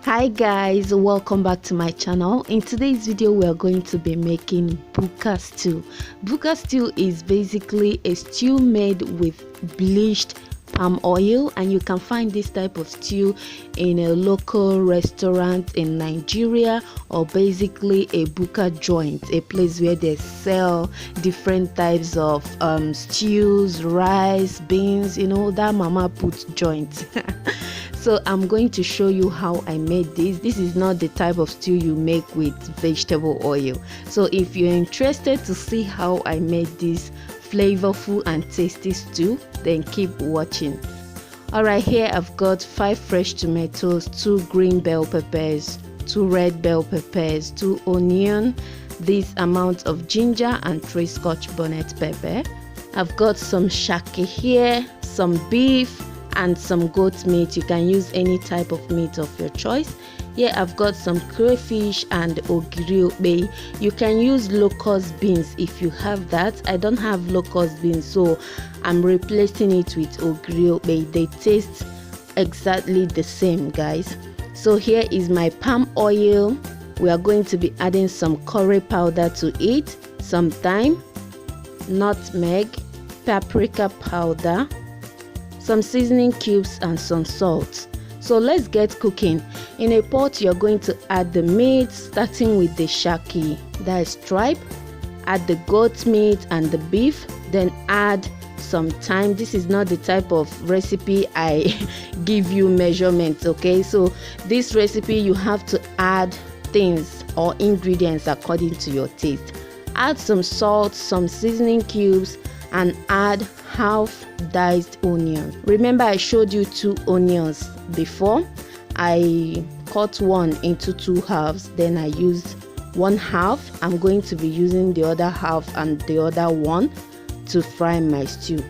Hi guys, welcome back to my channel. In today's video we are going to be making Buka stew. Buka stew is basically a stew made with bleached palm oil, and you can find this type of stew in a local restaurant in Nigeria, or basically a Buka joint, a place where they sell different types of stews, rice, beans, you know, that mama put joint. So I'm going to show you how I made this. This is not the type of stew you make with vegetable oil. So if you're interested to see how I made this flavorful and tasty stew, then keep watching. Alright, here I've got 5 fresh tomatoes, 2 green bell peppers, 2 red bell peppers, 2 onion, this amount of ginger, and 3 Scotch bonnet pepper. I've got some shaki here, some beef, and some goat meat. You can use any type of meat of your choice. Here I've got some crayfish and ogiri okpei. You can use locust beans if you have that. I don't have locust beans, so I'm replacing it with ogiri okpei. They taste exactly the same, guys. So here is my palm oil. We are going to be adding some curry powder to it, some thyme, nutmeg, paprika powder, some seasoning cubes, and some salt. So let's get cooking. In a pot you're going to add the meat, starting with the shaki, that is tripe. Add the goat meat and the beef, then add some thyme. This is not the type of recipe I give you measurements, okay? So this recipe you have to add things or ingredients according to your taste. Add some salt, some seasoning cubes, and add half diced onion. Remember I showed you 2 onions before. I cut one into 2 halves, then I used 1 half. I'm going to be using the other half and the other one to fry my stew.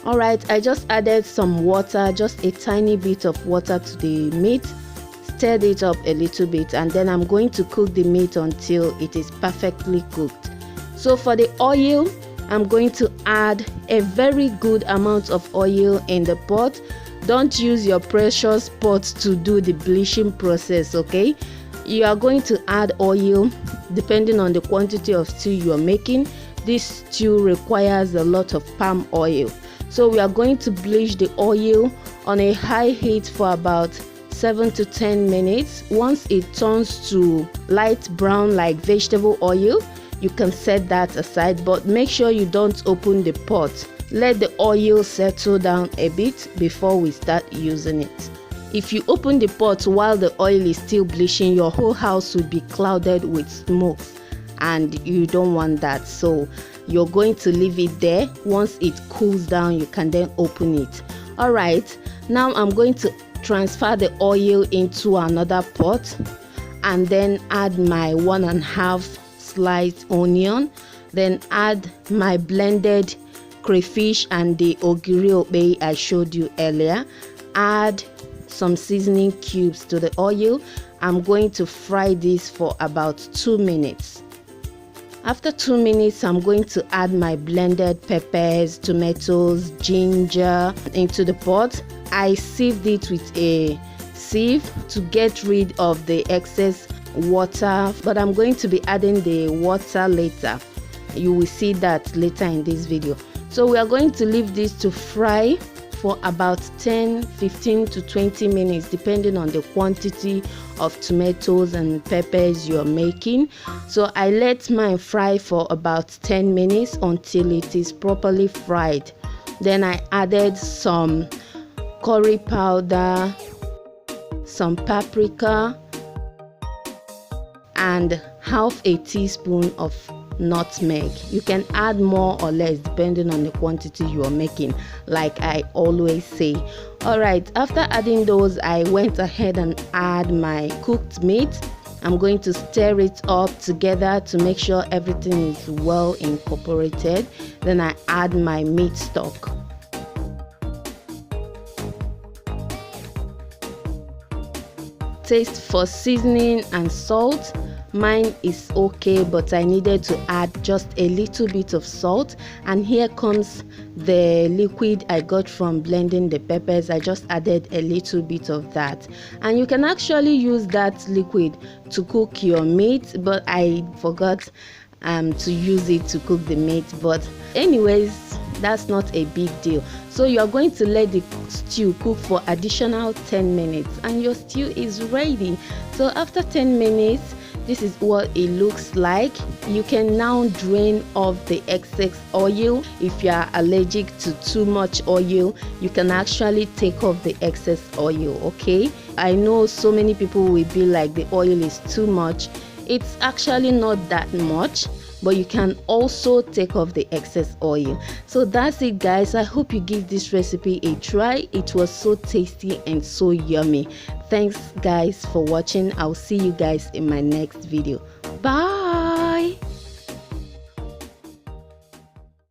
Alright, I just added some water, just a tiny bit of water to the meat, stirred it up a little bit, and then I'm going to cook the meat until it is perfectly cooked. So for the oil, I'm going to add a very good amount of oil in the pot. Don't use your precious pot to do the bleaching process, okay? You are going to add oil depending on the quantity of stew you are making. This stew requires a lot of palm oil. So we are going to bleach the oil on a high heat for about 7 to 10 minutes. Once it turns to light brown like vegetable oil, you can set that aside, but make sure you don't open the pot. Let the oil settle down a bit before we start using it. If you open the pot while the oil is still bleaching, your whole house will be clouded with smoke, and you don't want that. So you're going to leave it there. Once it cools down, you can then open it. Alright, now I'm going to transfer the oil into another pot and then add my 1.5 sliced onion, then add my blended crayfish and the ogiri okpei I showed you earlier. Add some seasoning cubes to the oil. I'm going to fry this for about 2 minutes. After 2 minutes, I'm going to add my blended peppers, tomatoes, ginger into the pot. I sieved it with a sieve to get rid of the excess water, but I'm going to be adding the water later. You will see that later in this video. So we are going to leave this to fry for about 15 to 20 minutes depending on the quantity of tomatoes and peppers you're making. So I let mine fry for about 10 minutes until it is properly fried. Then I added some curry powder, some paprika, and half a teaspoon of nutmeg. You can add more or less depending on the quantity you are making, like I always say. Alright, after adding those, I went ahead and add my cooked meat. I'm going to stir it up together to make sure everything is well incorporated. Then I add my meat stock. Taste for seasoning and salt. mine is okay, but I needed to add just a little bit of salt. And here comes the liquid I got from blending the peppers. I just added a little bit of that, and you can actually use that liquid to cook your meat, but I forgot to use it to cook the meat. But anyways, that's not a big deal. So you are going to let the stew cook for additional 10 minutes and your stew is ready. So after 10 minutes, this is what it looks like. You can now drain off the excess oil. If you are allergic to too much oil, you can actually take off the excess oil. Okay, I know so many people will be like the oil is too much. It's actually not that much, but you can also take off the excess oil. So that's it, guys. I hope you give this recipe a try. It was so tasty and so yummy. Thanks guys for watching. I'll see you guys in my next video. Bye.